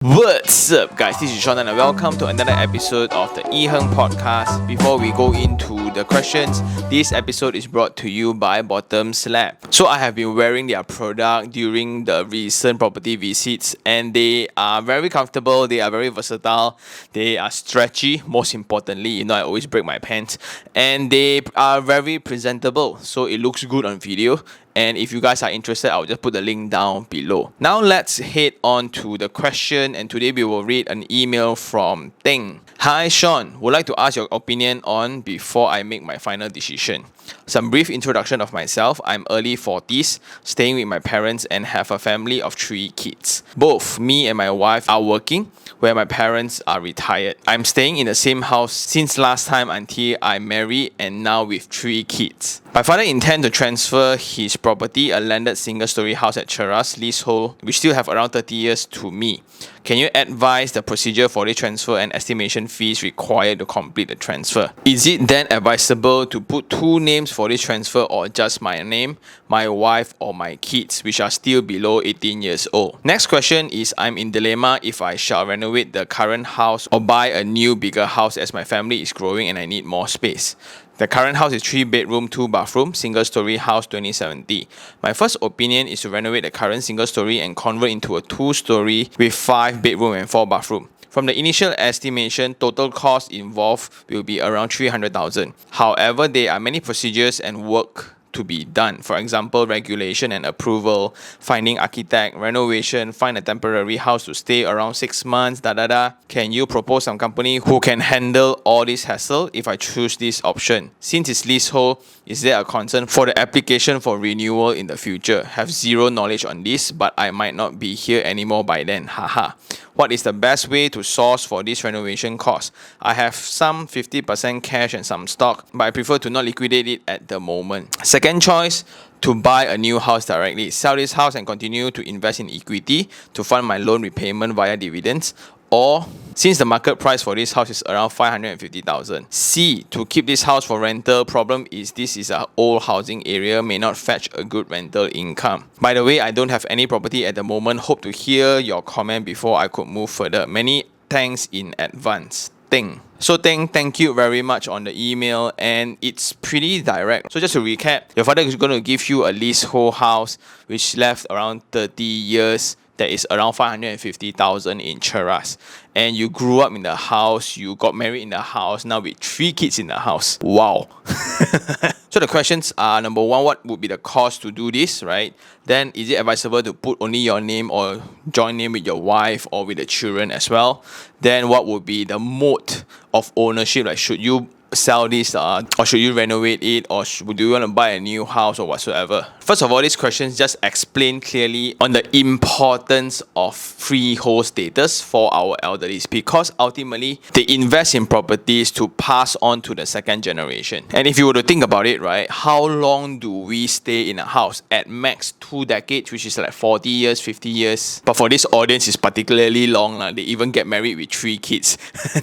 What's up, guys? This is Sean, and welcome to another episode of the iherng podcast. Before we go into the questions, this episode is brought to you by Bottom Slab. So, I have been wearing their product during the recent property visits, and they are very comfortable, they are very versatile, they are stretchy. Most importantly, I always break my pants, and they are very presentable, so it looks good on video. And if you guys are interested, I'll just put the link down below. Now let's head on to the question, and today we will read an email from Ting. Hi Sean, would like to ask your opinion on before I make my final decision. Some brief introduction of myself. I'm early 40s, staying with my parents and have a family of 3 kids. Both me and my wife are working, where my parents are retired. I'm staying in the same house since last time until I married, and now with 3 kids. My father intends to transfer his property, a landed single-story house at Cheras leasehold, which still have around 30 years, to me. Can you advise the procedure for the transfer and estimation fees required to complete the transfer? Is it then advisable to put 2 names for this transfer, or just my name, my wife, or my kids, which are still below 18 years old? Next question is, I'm in dilemma if I shall renovate the current house or buy a new bigger house, as my family is growing and I need more space. The current house is 3 bedroom, 2 bathroom, single story house 2070. My first opinion is to renovate the current single story and convert into a 2-story with 5 bedroom and 4 bathroom. From the initial estimation, total cost involved will be around 300,000. However, there are many procedures and work to be done. For example, regulation and approval, finding architect, renovation, find a temporary house to stay around 6 months, Can you propose some company who can handle all this hassle if I choose this option? Since it's leasehold, is there a concern for the application for renewal in the future? Have zero knowledge on this, but I might not be here anymore by then, haha. What is the best way to source for this renovation cost? I have some 50% cash and some stock, but I prefer to not liquidate it at the moment. Second choice, to buy a new house directly. Sell this house and continue to invest in equity to fund my loan repayment via dividends. Or, since the market price for this house is around 550,000. C, to keep this house for rental. Problem is, this is an old housing area, may not fetch a good rental income. By the way, I don't have any property at the moment. Hope to hear your comment before I could move further. Many thanks in advance. Ting. So thank you very much on the email, and it's pretty direct. So just to recap, your father is going to give you a leasehold house which left around 30 years. That is around 550,000 in Cheras. And you grew up in the house, you got married in the house, now with 3 kids in the house. Wow. So the questions are, number 1, what would be the cost to do this, right? Then, is it advisable to put only your name or joint name with your wife or with the children as well? Then, what would be the mode of ownership? Like, should you sell this or should you renovate it, or do you want to buy a new house or whatsoever? First of all, these questions just explain clearly on the importance of freehold status for our elderly, because ultimately they invest in properties to pass on to the second generation. And if you were to think about it, right, how long do we stay in a house? At max 2 decades, which is like 40 years, 50 years. But for this audience, it's particularly long. They even get married with 3 kids.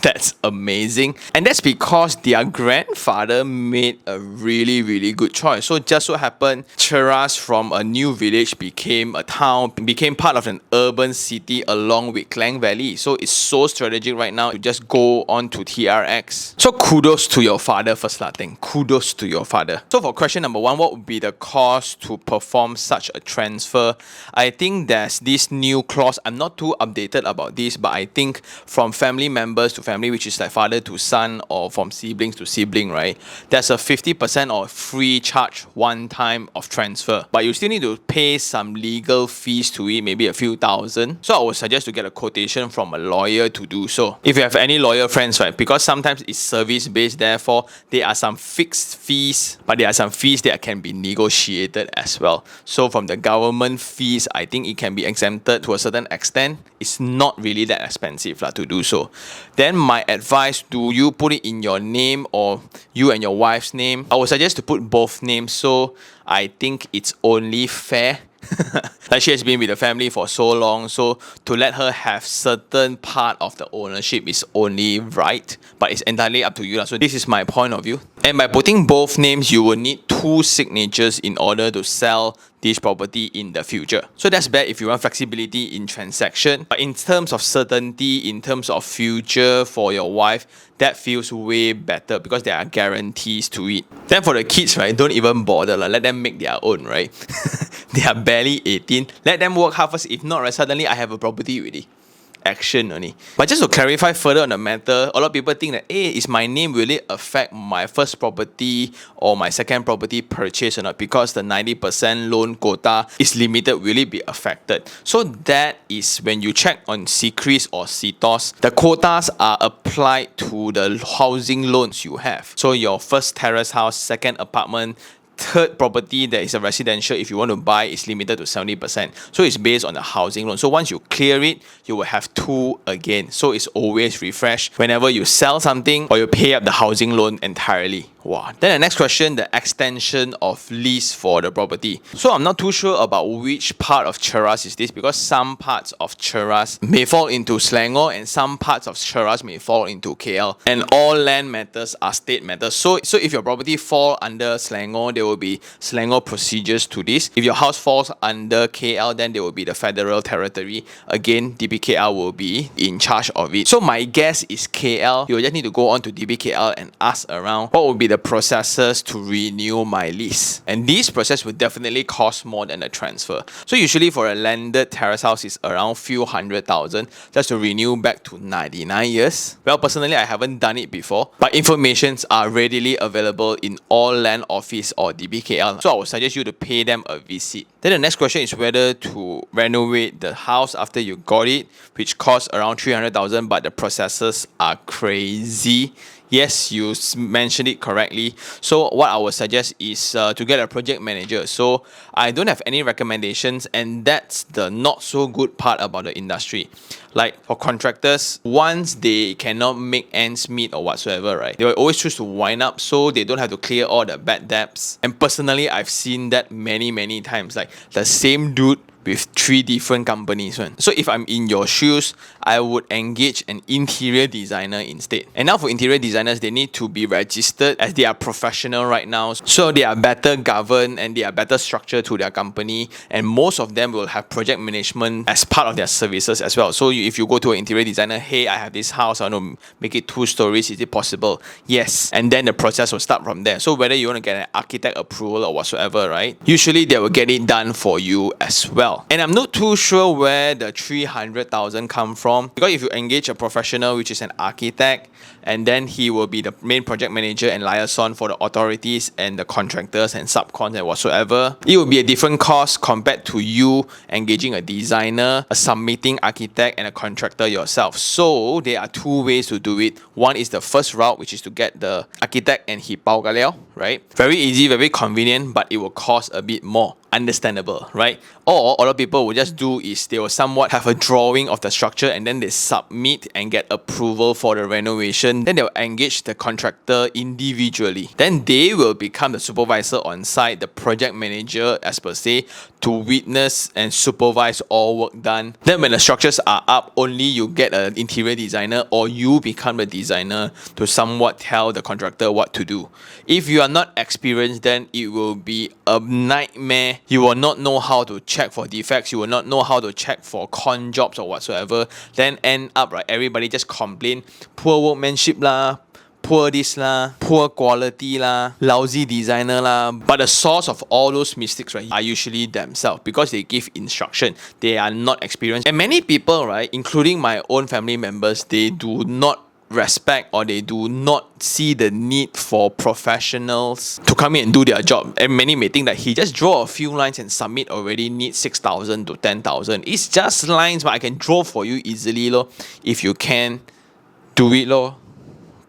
That's amazing. And that's because their grandfather made a really good choice. So just so happened, Cheras from a new village became a town, became part of an urban city along with Klang Valley. So it's so strategic right now to just go on to TRX. So kudos to your father first, thing. Kudos to your father. So for question number 1, what would be the cost to perform such a transfer? I think there's this new clause. I'm not too updated about this, but I think from family members to family, which is like father to son, or from siblings to sibling, right? There's a 50% or free charge one time of transfer, but you still need to pay some legal fees to it, maybe a few thousand. So I would suggest to get a quotation from a lawyer to do so. If you have any lawyer friends, right? Because sometimes it's service based, therefore there are some fixed fees, but there are some fees that can be negotiated as well. So from the government fees, I think it can be exempted to a certain extent. It's not really that expensive to do so. Then my advice, do you put it in your name or you and your wife's name? I would suggest to put both names. So I think it's only fair Like she has been with the family for so long, so to let her have certain part of the ownership is only right, but it's entirely up to you. So this is my point of view. And by putting both names, you will need 2 signatures in order to sell this property in the future. So that's bad if you want flexibility in transaction. But in terms of certainty, in terms of future for your wife, that feels way better because there are guarantees to it. Then for the kids, right, don't even bother. Let them make their own, right? They are barely 18. Let them work hard first. If not, right, suddenly I have a property already. Action only. But just to clarify further on the matter, a lot of people think that, hey, is my name, will it affect my first property or my second property purchase or not? Because the 90% loan quota is limited, will it be affected? So that is when you check on CCRIS or CTOS, the quotas are applied to the housing loans you have. So your first terrace house, second apartment, third property that is a residential, if you want to buy, is limited to 70%. So it's based on the housing loan. So once you clear it, you will have 2 again. So it's always refreshed whenever you sell something or you pay up the housing loan entirely. Wow. Then the next question, the extension of lease for the property. So I'm not too sure about which part of Cheras is this, because some parts of Cheras may fall into Selangor and some parts of Cheras may fall into KL. And all land matters are state matters. So if your property fall under Selangor, there will be Selangor procedures to this. If your house falls under KL, then there will be the federal territory. Again, DBKL will be in charge of it. So my guess is KL. You just need to go on to DBKL and ask around what would be the processes to renew my lease. And this process will definitely cost more than a transfer. So usually for a landed terrace house is around few 100,000 just to renew back to 99 years. Well, personally, I haven't done it before, but informations are readily available in all land office or DBKL. So I would suggest you to pay them a visit. Then the next question is whether to renovate the house after you got it, which costs around 300,000, but the processes are crazy. Yes, you mentioned it correctly. So what I would suggest is to get a project manager. So I don't have any recommendations, and that's the not so good part about the industry. Like for contractors, once they cannot make ends meet or whatsoever, right, they will always choose to wind up so they don't have to clear all the bad debts. And personally, I've seen that many times. Like the same dude with 3 different companies. So if I'm in your shoes, I would engage an interior designer instead. And now for interior designers, they need to be registered as they are professional right now. So they are better governed and they are better structured to their company. And most of them will have project management as part of their services as well. So if you go to an interior designer, hey, I have this house, I want to make it 2 stories, is it possible? Yes. And then the process will start from there. So whether you want to get an architect approval or whatsoever, right? Usually they will get it done for you as well. And I'm not too sure where the 300,000 come from, because if you engage a professional, which is an architect, and then he will be the main project manager and liaison for the authorities and the contractors and subcons and whatsoever, it will be a different cost compared to you engaging a designer, a submitting architect, and a contractor yourself. So there are 2 ways to do it. One is the first route, which is to get the architect and he pao ka liao, right? Very easy, very convenient, but it will cost a bit more. Understandable, right? Or a lot of people will just do is they will somewhat have a drawing of the structure and then they submit and get approval for the renovation. Then they'll engage the contractor individually. Then they will become the supervisor on site, the project manager as per se, to witness and supervise all work done. Then when the structures are up, only you get an interior designer or you become the designer to somewhat tell the contractor what to do. If you are not experienced, then it will be a nightmare. You will not know how to check for defects. You will not know how to check for con jobs or whatsoever. Then end up, right, everybody just complain, poor workmanship lah, poor this lah, poor quality lah, lousy designer lah. But the source of all those mistakes, right, are usually themselves, because they give instruction. They are not experienced. And many people, right, including my own family members, they do not respect or they do not see the need for professionals to come in and do their job. And many may think that he just draw a few lines and submit already needs 6,000 to 10,000. It's just lines, but I can draw for you easily lor. If you can, do it lor.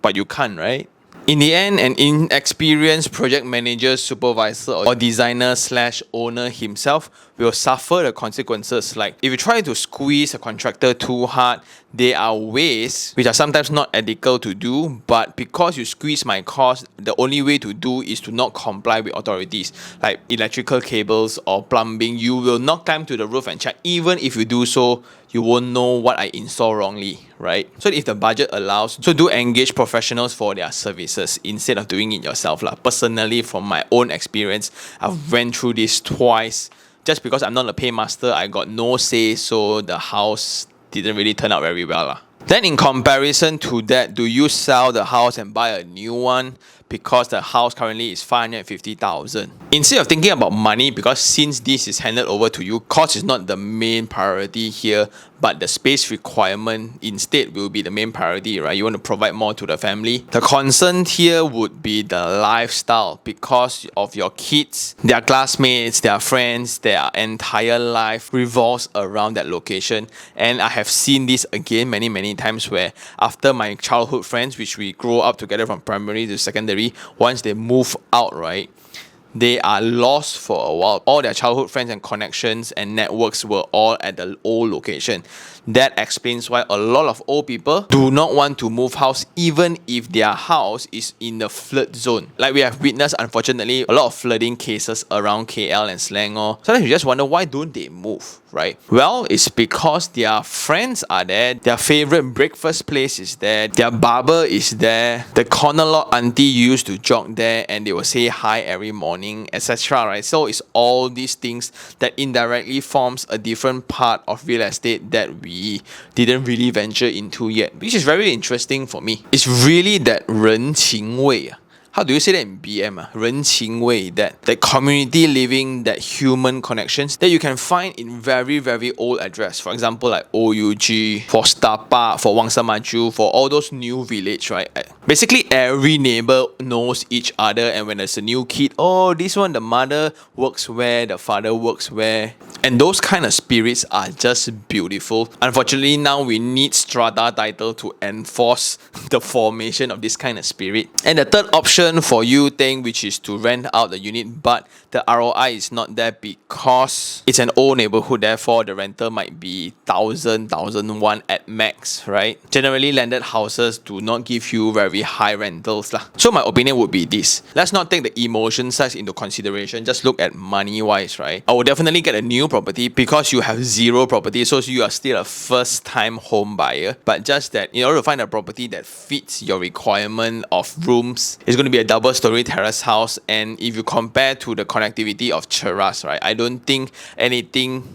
But you can't, right? In the end, an inexperienced project manager, supervisor or designer / owner himself will suffer the consequences. Like if you try to squeeze a contractor too hard, there are ways which are sometimes not ethical to do, but because you squeeze my cost, the only way to do is to not comply with authorities. Like electrical cables or plumbing, you will not climb to the roof and check. Even if you do so, you won't know what I install wrongly, right? So if the budget allows, so do engage professionals for their services instead of doing it yourself lah. Personally, from my own experience, I've went through this twice. Just because I'm not a paymaster, I got no say, so the house didn't really turn out very well lah. Then in comparison to that, do you sell the house and buy a new one because the house currently is 550,000? Instead of thinking about money, because since this is handed over to you, cost is not the main priority here, but the space requirement instead will be the main priority, right? You want to provide more to the family. The concern here would be the lifestyle, because of your kids, their classmates, their friends, their entire life revolves around that location. And I have seen this again many times where after my childhood friends, which we grow up together from primary to secondary, once they move out, right, they are lost for a while. All their childhood friends and connections and networks were all at the old location. That explains why a lot of old people do not want to move house even if their house is in the flood zone. Like we have witnessed, unfortunately, a lot of flooding cases around KL and Selangor. Sometimes you just wonder, why don't they move, right? Well, it's because their friends are there, their favorite breakfast place is there, their barber is there, the corner lot auntie used to jog there and they will say hi every morning, etc. Right? So it's all these things that indirectly forms a different part of real estate that we didn't really venture into yet, which is very interesting for me. It's really that 人情味啊. How do you say that in BM? 人情味, that community living, that human connections that you can find in very old address. For example, like OUG, for Star Park, for Wang Sa Maju, for all those new village, right? Basically, every neighbor knows each other, and when there's a new kid, oh, this one, the mother works where, the father works where. And those kind of spirits are just beautiful. Unfortunately, now we need strata title to enforce the formation of this kind of spirit. And the third option for you thing, which is to rent out the unit, but the ROI is not there because it's an old neighborhood, therefore the rental might be 1,001 at max, right? Generally, landed houses do not give you very high rentals lah. So my opinion would be this: let's not take the emotion side into consideration, just look at money wise, right? I would definitely get a new property because you have zero property, so you are still a first time home buyer. But just that, in order to find a property that fits your requirement of rooms, it's going to be a double story terrace house. And if you compare to the connectivity of Cheras, right, I don't think anything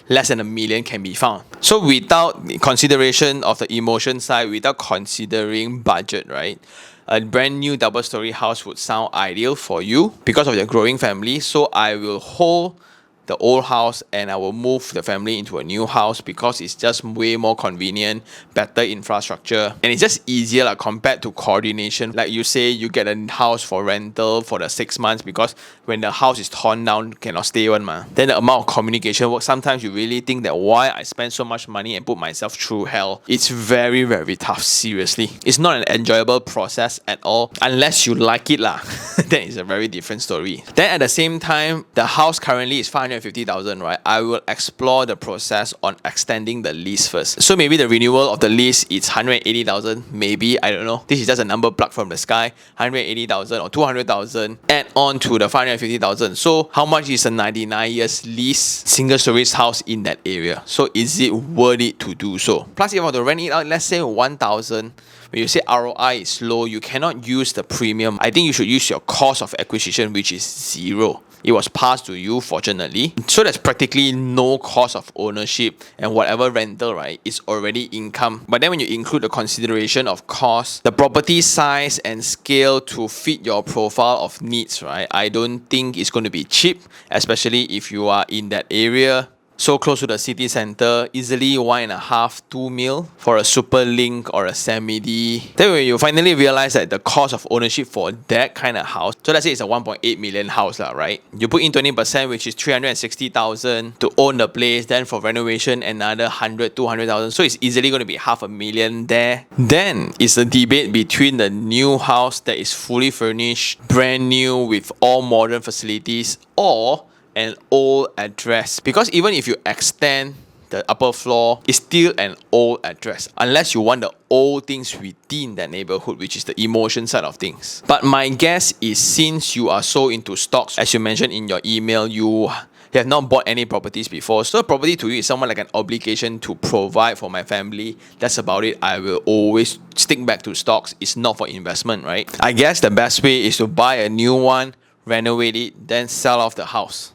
less than $1 million can be found. So without consideration of the emotion side, without considering budget, right, a brand new double story house would sound ideal for you because of your growing family. So I will hold the old house and I will move the family into a new house because it's just way more convenient, better infrastructure, and it's just easier like, compared to coordination. Like you say, you get a house for rental for the 6 months because when the house is torn down, cannot stay one ma. Then the amount of communication work, sometimes you really think that why I spend so much money and put myself through hell. It's very tough, seriously. It's not an enjoyable process at all unless you like it lah. Then it's a very different story. Then at the same time, the house currently is 550,000, right? I will explore the process on extending the lease first. So maybe the renewal of the lease is 180,000, maybe, I don't know. This is just a number plucked from the sky. 180,000 or 200,000 add on to the 550,000. So how much is a 99 years lease single story house in that area? So is it worth it to do so? Plus, if I want to rent it out, let's say 1,000. When you say ROI is low, you cannot use the premium. I think you should use your cost of acquisition, which is zero. It was passed to you, fortunately. So there's practically no cost of ownership, and whatever rental, right, is already income. But then when you include the consideration of cost, the property size and scale to fit your profile of needs, right, I don't think it's going to be cheap, especially if you are in that area. So close to the city center, easily 1.5, 2 mil for a super link or a semi-D. Then when you finally realize that the cost of ownership for that kind of house, so let's say it's a 1.8 million house, right? You put in 20%, which is 360,000 to own the place. Then for renovation, another 100, 200,000. So it's easily going to be $500,000 there. Then it's a debate between the new house that is fully furnished, brand new with all modern facilities, or an old address, because even if you extend the upper floor, it's still an old address unless you want the old things within that neighborhood, which is the emotion side of things. But my guess is, since you are so into stocks, as you mentioned in your email, you have not bought any properties before, so property to you is somewhat like an obligation to provide for my family. That's about it. I will always stick back to stocks. It's not for investment, right? I guess the best way is to buy a new one, renovate it, then sell off the house.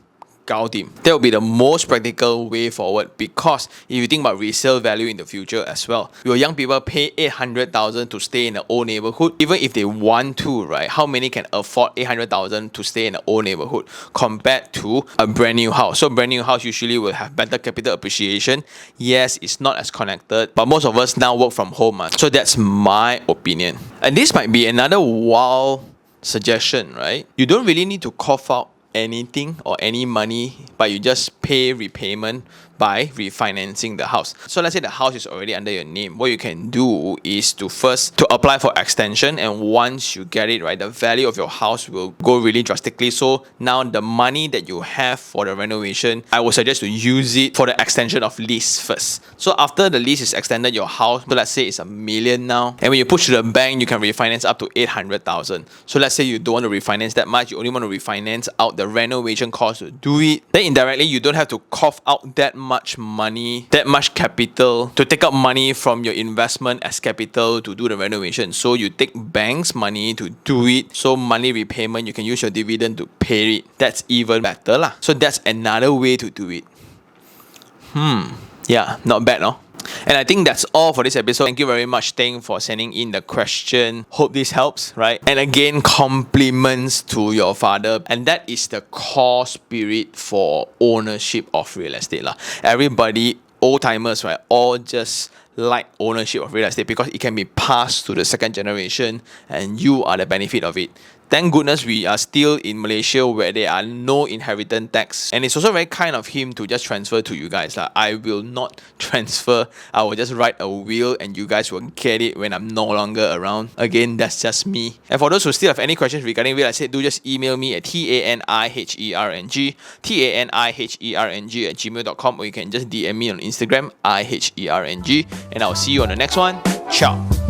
That will be the most practical way forward, because if you think about resale value in the future as well, your young people pay 800,000 to stay in the old neighborhood. Even if they want to, right? How many can afford 800,000 to stay in the old neighborhood compared to a brand new house? So brand new house usually will have better capital appreciation. Yes, it's not as connected, but most of us now work from home. So that's my opinion. And this might be another wild suggestion, right? You don't really need to cough out anything or any money, but you just pay repayment by refinancing the house. So let's say the house is already under your name. What you can do is to first to apply for extension, and once you get it, right, the value of your house will go really drastically. So now the money that you have for the renovation, I would suggest to use it for the extension of lease first. So after the lease is extended, your house, so let's say it's $1 million now, and when you push to the bank, you can refinance up to 800,000. So let's say you don't want to refinance that much, you only want to refinance out the renovation cost to do it. Then indirectly, you don't have to cough out that much money, that much capital, to take out money from your investment as capital to do the renovation. So you take bank's money to do it. So monthly repayment, you can use your dividend to pay it. That's even better lah. So that's another way to do it. Yeah, not bad, no? And I think that's all for this episode. Thank you very much, Teng, for sending in the question. Hope this helps, right? And again, compliments to your father. And that is the core spirit for ownership of real estate lah. Everybody, old timers, right, all just like ownership of real estate because it can be passed to the second generation and you are the benefit of it. Thank goodness we are still in Malaysia where there are no inheritance tax, and it's also very kind of him to just transfer to you guys. I will not transfer. I will just write a will and you guys will get it when I'm no longer around. Again, that's just me. And for those who still have any questions regarding real estate, do just email me at taniherng@gmail.com, or you can just DM me on Instagram, iherng, and I'll see you on the next one. Ciao.